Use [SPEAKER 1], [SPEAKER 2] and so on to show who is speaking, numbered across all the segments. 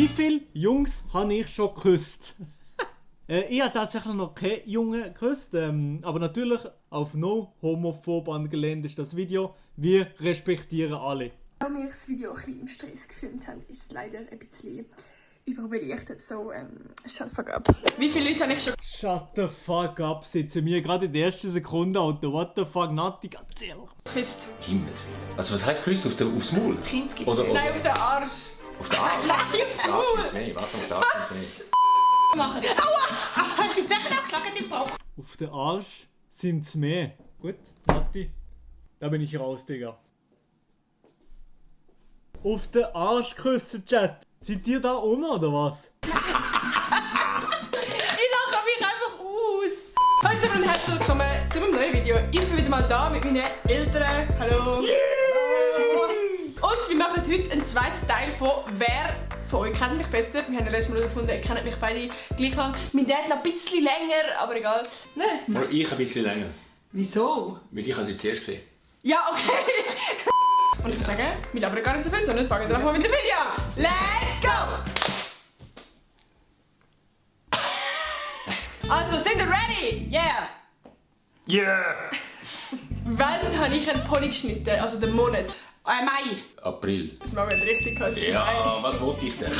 [SPEAKER 1] Wie viele Jungs habe ich schon geküsst? Ich habe tatsächlich noch keinen Jungen geküsst, aber natürlich auf no homophob angelehnt ist das Video. Wir respektieren alle.
[SPEAKER 2] Als wir das Video ein bisschen im Stress gefilmt haben, ist es leider ein bisschen überbelichtet, so shut the fuck up. Wie viele Leute habe ich schon...
[SPEAKER 1] Shut the fuck up, sitzen wir gerade in der ersten Sekunde, Alter. What the fuck, Nati, erzähl.
[SPEAKER 2] geküsst?
[SPEAKER 3] Himmels Willen. Also was heisst geküsst? Aufs Maul?
[SPEAKER 2] Kind gibt
[SPEAKER 3] Oder,
[SPEAKER 2] Nein, auf den Arsch.
[SPEAKER 3] Auf den Arsch?
[SPEAKER 2] Nein, aufs Maul.
[SPEAKER 3] Auf den Arsch mehr. Warte, auf den Arsch sind's mehr.
[SPEAKER 4] Machen. Aua! Hast du jetzt echt abgeschlagen im Bauch?
[SPEAKER 1] Auf den Arsch sind's mehr. Gut, Nati. Da bin ich raus, Digga. Auf den Arsch küssen, Chat. Seid ihr da oder was?
[SPEAKER 2] Ich lache mich einfach aus. Hallo zusammen und herzlich willkommen zu einem neuen Video. Ich bin wieder mal da mit meinen Eltern. Hallo. Und wir machen heute einen zweiten Teil von «Wer von euch kennt mich besser?». Wir haben ja letztes Mal herausgefunden, ihr kennt mich beide gleich lang. Mein Dad noch ein bisschen länger, aber egal. Nicht?
[SPEAKER 3] Oder ich ein bisschen länger.
[SPEAKER 4] Wieso?
[SPEAKER 3] Weil ich habe sie zuerst gesehen.
[SPEAKER 2] Ja, okay. Und ich würde sagen, wir labern gar nicht so viel, sondern fangen wir einfach mal mit dem Video an. Let's go! Also, sind wir ready?
[SPEAKER 4] Yeah!
[SPEAKER 3] Yeah!
[SPEAKER 2] Wann habe ich einen Pony geschnitten? Also den Monat.
[SPEAKER 4] Mai!
[SPEAKER 3] April.
[SPEAKER 2] Das machen wir richtig, das ist
[SPEAKER 3] Ja,
[SPEAKER 2] gemein.
[SPEAKER 3] was wollte ich denn?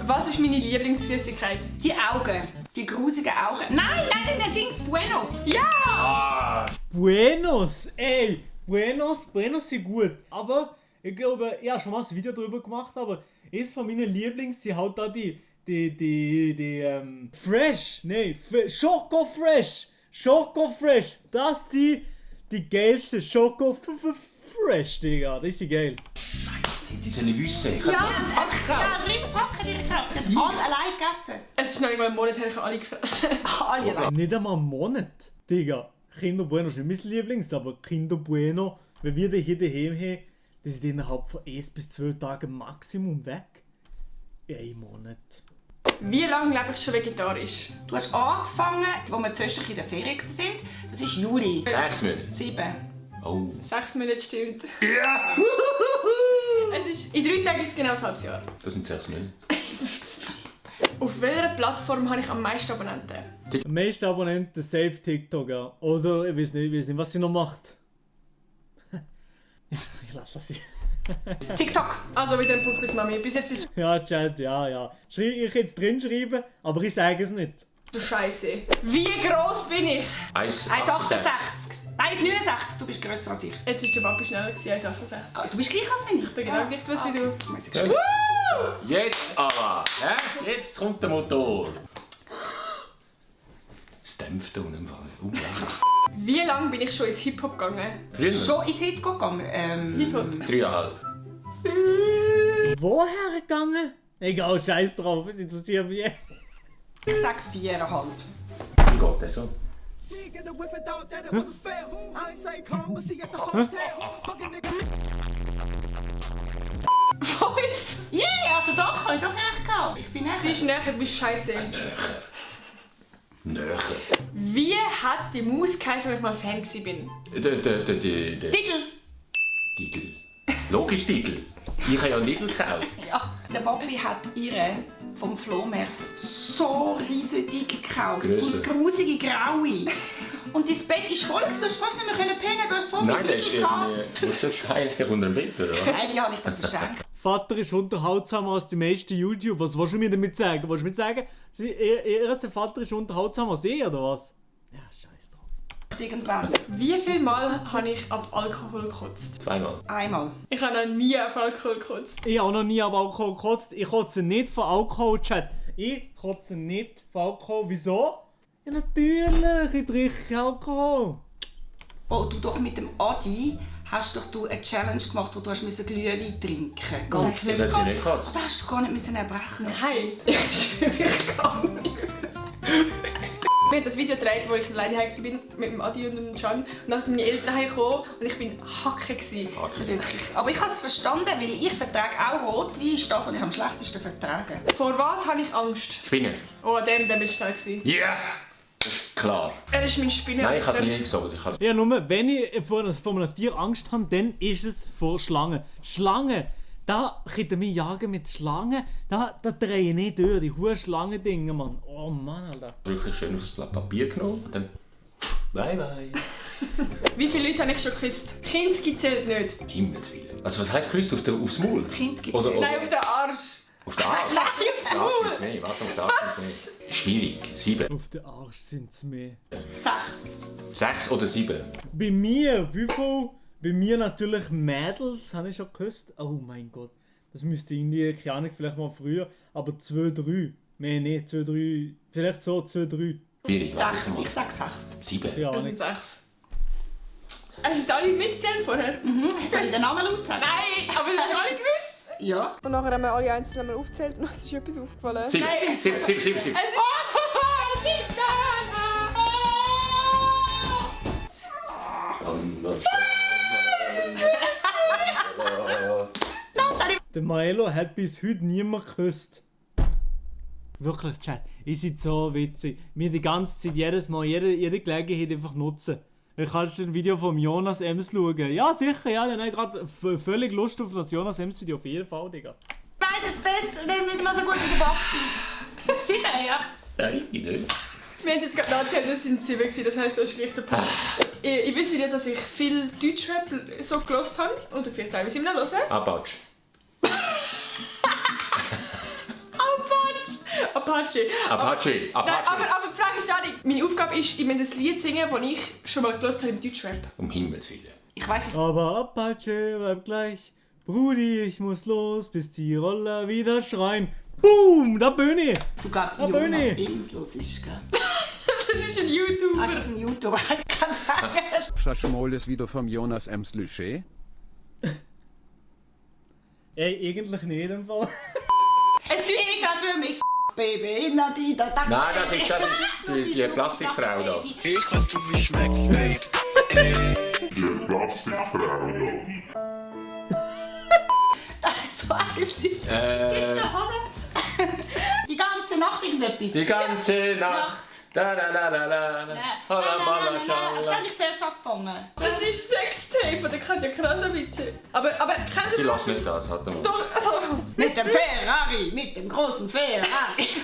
[SPEAKER 2] Was ist meine Lieblingssüßigkeit?
[SPEAKER 4] Die Augen. Die grusigen Augen. Nein, der Dings. Buenos.
[SPEAKER 2] Ja!
[SPEAKER 3] Ah!
[SPEAKER 1] Buenos, ey! Buenos sind gut. Aber ich glaube, ich habe schon mal ein Video darüber gemacht, aber eines von meinen Lieblings sind halt da die Fresh, Schoko Fresh. Das sind die geilsten Schoko Fresh, Digga. Das ist geil.
[SPEAKER 3] Scheiße, die sind Wüsse.
[SPEAKER 2] Ja!
[SPEAKER 4] Ja, das Riesenpacken, die gekauft. Sie hat alle allein gegessen.
[SPEAKER 2] Es ist noch nicht mal einen Monat her, ich habe alle gefressen.
[SPEAKER 4] Alle allein.
[SPEAKER 1] Nicht einmal einen Monat, Digga. Kinder Bueno ist nicht mein Lieblings, aber Kinder Bueno, wenn wir die hier daheim haben, das ist innerhalb von 1 bis 2 Tagen Maximum weg. Ein Monat.
[SPEAKER 2] Wie lange lebe ich schon vegetarisch?
[SPEAKER 4] Du hast angefangen, als wir zuerst in der Ferien waren. Das ist Juli.
[SPEAKER 3] 6 Monate.
[SPEAKER 4] 7.
[SPEAKER 3] Oh.
[SPEAKER 2] 6 Monate stimmt.
[SPEAKER 3] Ja!
[SPEAKER 2] In 3 Tagen ist es genau ein halbes Jahr.
[SPEAKER 3] Das sind 6 Monate.
[SPEAKER 2] Auf welcher Plattform habe ich am meisten Abonnenten?
[SPEAKER 1] Am meisten Abonnenten safe TikTok, ja. Oder ich weiß nicht, was sie noch macht. Ich lasse das hier.
[SPEAKER 4] TikTok.
[SPEAKER 2] Also wieder ein Punkt bis Mami. Bis jetzt bist
[SPEAKER 1] Ja, Chat, ja. Ich jetzt drin schreiben, aber ich sage es nicht.
[SPEAKER 2] du Scheiße. Wie groß bin ich?
[SPEAKER 4] 1,68.
[SPEAKER 3] 1,68.
[SPEAKER 4] Nein, 1,69. Du bist grösser als ich.
[SPEAKER 2] Jetzt ist der Papi schneller gewesen als 68.
[SPEAKER 4] Ah, du bist gleich als ich.
[SPEAKER 2] Ich bin genau gleich groß wie du.
[SPEAKER 4] Okay.
[SPEAKER 3] Jetzt aber! Jetzt kommt der Motor. Es dämpft da unten im Fall. Unglaublich.
[SPEAKER 2] Wie lange bin ich schon ins Hip-Hop gegangen?
[SPEAKER 3] Früher?
[SPEAKER 4] Schon ins Hit gegangen.
[SPEAKER 2] Hip-Hop.
[SPEAKER 3] 3,5.
[SPEAKER 1] Woher gegangen? Egal, scheiß drauf, es interessiert mich.
[SPEAKER 4] Ich sag 4,5.
[SPEAKER 3] Wie geht das so?
[SPEAKER 4] Yeah, also doch, habe ich doch recht gehabt. Ich bin
[SPEAKER 2] Sie ist näher, du bist scheiße.
[SPEAKER 3] Näher.
[SPEAKER 2] Wie hat die Maus geheißen, als ich mal Fan war?
[SPEAKER 3] Der
[SPEAKER 4] Titel.
[SPEAKER 3] Titel. Logisch Titel. Ich habe ja einen Titel gekauft.
[SPEAKER 4] Ja, der Bobby hat ihre vom Flohmarkt so riesige Titel gekauft.
[SPEAKER 3] Grösser.
[SPEAKER 4] Und grusige graue. Und dein Bett ist voll, du hast fast nicht mehr pennen, du hast so
[SPEAKER 3] Nein,
[SPEAKER 4] viele
[SPEAKER 3] das ist
[SPEAKER 4] Titel gehabt.
[SPEAKER 3] das ist eigentlich unter dem Bett, oder?
[SPEAKER 4] Nein, die habe ich dann verschenkt.
[SPEAKER 1] Vater ist unterhaltsamer als die meisten YouTuber. Was willst du mir damit sagen? Willst du mir sagen, ihr Vater ist unterhaltsamer als ich, oder was? Ja, scheiß drauf.
[SPEAKER 4] Irgendwann.
[SPEAKER 2] Wie viele Mal habe ich ab Alkohol gekotzt?
[SPEAKER 3] 2-mal.
[SPEAKER 4] Einmal.
[SPEAKER 2] Ich habe noch nie ab Alkohol gekotzt.
[SPEAKER 1] Ich habe noch nie ab Alkohol gekotzt. Ich kotze nicht von Alkohol, Chat. Ich kotze nicht von Alkohol. Wieso? Ja, natürlich. Ich trinke Alkohol.
[SPEAKER 4] Oh, du doch mit dem Adi hast doch du eine Challenge gemacht, wo du hast Glühwein trinken musst. Ganz viel.
[SPEAKER 3] Das hat sie nicht gekotzt.
[SPEAKER 4] Da hast du gar nicht müssen erbrechen.
[SPEAKER 2] Nein, ich schwöre, ich kann nicht. Wir haben das Video gedreht, wo ich alleine war mit dem Adi und dem Can. Und dann sind meine Eltern heimgekommen und ich war Hacke.
[SPEAKER 4] Wirklich. Aber ich habe es verstanden, weil ich vertrage auch Rotwein, ist das, was ich am schlechtesten vertrage.
[SPEAKER 2] Vor was habe ich Angst?
[SPEAKER 3] Spinnen.
[SPEAKER 2] Oh, der war schnell.
[SPEAKER 3] Ja! Yeah. Das ist klar.
[SPEAKER 2] Er ist mein Spinner.
[SPEAKER 3] Nein, ich habe es nie gesagt.
[SPEAKER 1] Ja, nur wenn ich vor einem Tier Angst habe, dann ist es vor Schlangen. Schlangen Da könnte mich jagen mit Schlangen. Da drehe ich nicht durch, die hohen Schlangendinger, Mann. Oh Mann, Alter.
[SPEAKER 3] Wirklich schön aufs Blatt Papier genommen und dann... Bye bye.
[SPEAKER 2] Wie viele Leute habe ich schon geküsst? Kinski zählt nicht.
[SPEAKER 3] Himmels Willen. Also was heisst geküsst aufs Maul?
[SPEAKER 4] Kind gibt
[SPEAKER 3] Oder
[SPEAKER 2] Nein, auf den Arsch.
[SPEAKER 3] auf den Arsch?
[SPEAKER 2] Nein, aufs
[SPEAKER 3] Auf den Arsch
[SPEAKER 2] Maul.
[SPEAKER 3] sind's mehr. Warte, auf den Arsch sind's mehr. Schwierig. 7.
[SPEAKER 1] Auf den Arsch sind es mehr.
[SPEAKER 4] 6.
[SPEAKER 3] 6 oder 7?
[SPEAKER 1] Bei mir, wie viel? Bei mir natürlich Mädels, habe ich schon geküsst. Oh mein Gott. Das müsste irgendwie, keine Ahnung, vielleicht mal früher. Aber 2, 3. Mehr nicht, 2, 3. Vielleicht so 2, 3.
[SPEAKER 3] Schwierig.
[SPEAKER 4] 6. Ich sag 6.
[SPEAKER 3] 7.
[SPEAKER 1] Ja,
[SPEAKER 2] Das
[SPEAKER 1] nicht.
[SPEAKER 2] sind 6. Hast du es alle mitgezählt vorher?
[SPEAKER 4] Soll ich den Namen laut sagen?
[SPEAKER 2] Nein, aber das hast du alle gewusst.
[SPEAKER 4] Ja.
[SPEAKER 2] Und nachher haben wir alle einzeln mal aufgezählt und uns ist etwas aufgefallen.
[SPEAKER 3] 7.
[SPEAKER 2] Nein.
[SPEAKER 3] 7. 7. 7. 7.
[SPEAKER 2] Es ist...
[SPEAKER 1] Der Maelo hat bis heute niemand geküsst. Wirklich, Chat. Ihr seid so witzig. Wir die ganze Zeit, jedes Mal, jede Gelegenheit einfach nutzen. Kannst du ein Video vom Jonas Ems schauen? Ja, sicher, ja. Ich habe gerade völlig Lust auf das Jonas Ems Video. Auf jeden Fall, Digga.
[SPEAKER 4] Ich weiss es besser, wenn nicht mal so gut wie der Papi. 7, ja.
[SPEAKER 3] Nein, ich nicht.
[SPEAKER 2] Wir haben jetzt gerade nachgezählt, das sind 7 gewesen, das heisst, du hast gleich den Punkt. Ich wüsste ja, dass ich viel Deutschrap so gelost habe. Oder vielleicht teilweise immer noch hören.
[SPEAKER 3] Abatsch.
[SPEAKER 2] Apache.
[SPEAKER 3] Apache.
[SPEAKER 2] Nein,
[SPEAKER 3] Apache.
[SPEAKER 2] aber die Frage ist nicht, meine Aufgabe ist, ich muss ein Lied singen, das ich schon mal gelost habe im Deutschrap.
[SPEAKER 3] Um Himmels Willen.
[SPEAKER 4] Ich weiss es.
[SPEAKER 1] Aber Apache bleibt gleich. Brudi, ich muss los, bis die Roller wieder schreien. Boom, da bin ich.
[SPEAKER 4] Sogar
[SPEAKER 1] Ah,
[SPEAKER 4] Jonas
[SPEAKER 1] Böni.
[SPEAKER 4] Ebenslos ist, gell?
[SPEAKER 2] Das ist ein YouTuber.
[SPEAKER 4] Hast du das ein YouTuber? Ich kann sagen.
[SPEAKER 5] Schachmol ist wieder vom Jonas Ems Lüché.
[SPEAKER 1] Ey, eigentlich nicht im Fall.
[SPEAKER 2] Es tut
[SPEAKER 4] Ich hab für mich Baby, Nadida, danke.
[SPEAKER 3] Nein, das ist die Plastikfrau da.
[SPEAKER 5] Ich weiß du, wie schmeckt, Babe.
[SPEAKER 4] So ein bisschen. Die ganze Nacht irgendetwas.
[SPEAKER 3] Die ganze Nacht. Da da da da da.
[SPEAKER 4] Nein,
[SPEAKER 3] Holla, balla,
[SPEAKER 4] Da
[SPEAKER 3] schalla.
[SPEAKER 4] habe ich zuerst angefangen.
[SPEAKER 2] Das ist Sextape von der Katja Krasavice. Aber kennt
[SPEAKER 3] Sie
[SPEAKER 2] ihr
[SPEAKER 3] lassen nicht das, hat er mal.
[SPEAKER 2] Doch, also,
[SPEAKER 4] Mit dem Ferrari, mit dem großen Ferrari.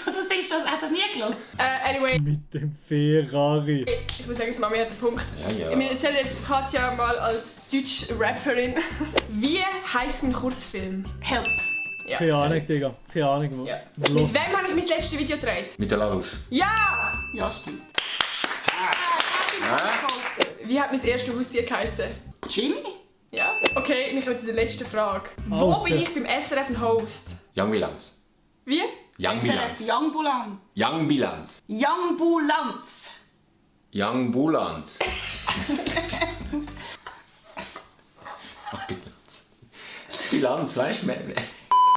[SPEAKER 4] Das denkst du, hast du das nie gelesen?
[SPEAKER 2] anyway,
[SPEAKER 1] Mit dem Ferrari.
[SPEAKER 2] ich muss sagen, das Mami hat den Punkt.
[SPEAKER 3] Ja,
[SPEAKER 2] Ich
[SPEAKER 3] ja.
[SPEAKER 2] erzähle jetzt Katja mal als deutsche Rapperin. Wie heisst mein Kurzfilm?
[SPEAKER 4] Help.
[SPEAKER 2] Ja.
[SPEAKER 1] Keine Ahnung, Digga. Keine Ahnung.
[SPEAKER 2] Ja.
[SPEAKER 1] Los.
[SPEAKER 2] Mit wem habe ich mein letztes Video gedreht?
[SPEAKER 3] Mit der Larouche.
[SPEAKER 2] Ja!
[SPEAKER 4] Ja, stimmt.
[SPEAKER 2] Wie hat mein erstes Haustier geheißen?
[SPEAKER 4] Jimmy?
[SPEAKER 2] Ja? Okay, und ich komme zu der letzten Frage.
[SPEAKER 1] Alter.
[SPEAKER 2] Wo bin ich beim SRF ein Host?
[SPEAKER 3] Young Bilanz.
[SPEAKER 2] Wie?
[SPEAKER 3] Young
[SPEAKER 4] SRF
[SPEAKER 3] Bilanz.
[SPEAKER 4] Young Bulan.
[SPEAKER 3] Young Bilanz.
[SPEAKER 4] Young Bulanz.
[SPEAKER 3] Young Bilanz. Bilanz, weißt du?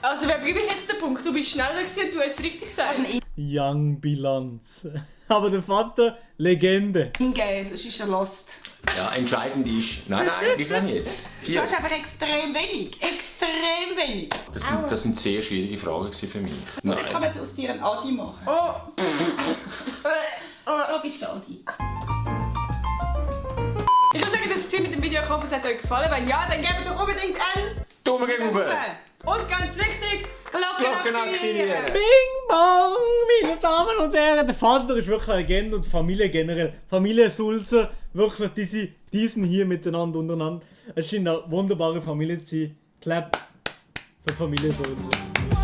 [SPEAKER 2] Also, wer gebe ich jetzt den Punkt? Du bist schneller gewesen, du hast es richtig gesagt.
[SPEAKER 1] Young Bilanz. Aber der Vater, Legende.
[SPEAKER 4] Hingehen, sonst ist er lost.
[SPEAKER 3] Ja, entscheidend ist. Nein, wie viel haben wir jetzt?
[SPEAKER 4] Du
[SPEAKER 3] 4.
[SPEAKER 4] hast einfach extrem wenig. Extrem wenig.
[SPEAKER 3] Das sind sehr schwierige Fragen gewesen für mich.
[SPEAKER 4] Und jetzt kann
[SPEAKER 3] Nein.
[SPEAKER 4] man aus dir einen Adi machen.
[SPEAKER 2] Oh!
[SPEAKER 4] Oh, bist du Adi?
[SPEAKER 2] Ich muss sagen, das Ziel mit dem Video, ich hoffe, es hat euch gefallen. Wenn ja, dann gebt doch unbedingt einen.
[SPEAKER 3] Daumen gegenüber.
[SPEAKER 2] Und ganz wichtig,
[SPEAKER 3] Glocken aktivieren.
[SPEAKER 1] Bing bong, meine Damen und Herren. Der Vater ist wirklich eine Legende und die Familie generell. Familie Sulzer, wirklich diesen hier miteinander untereinander. Es scheint eine wunderbare Familie zu sein. Clap für Familie Sulzer.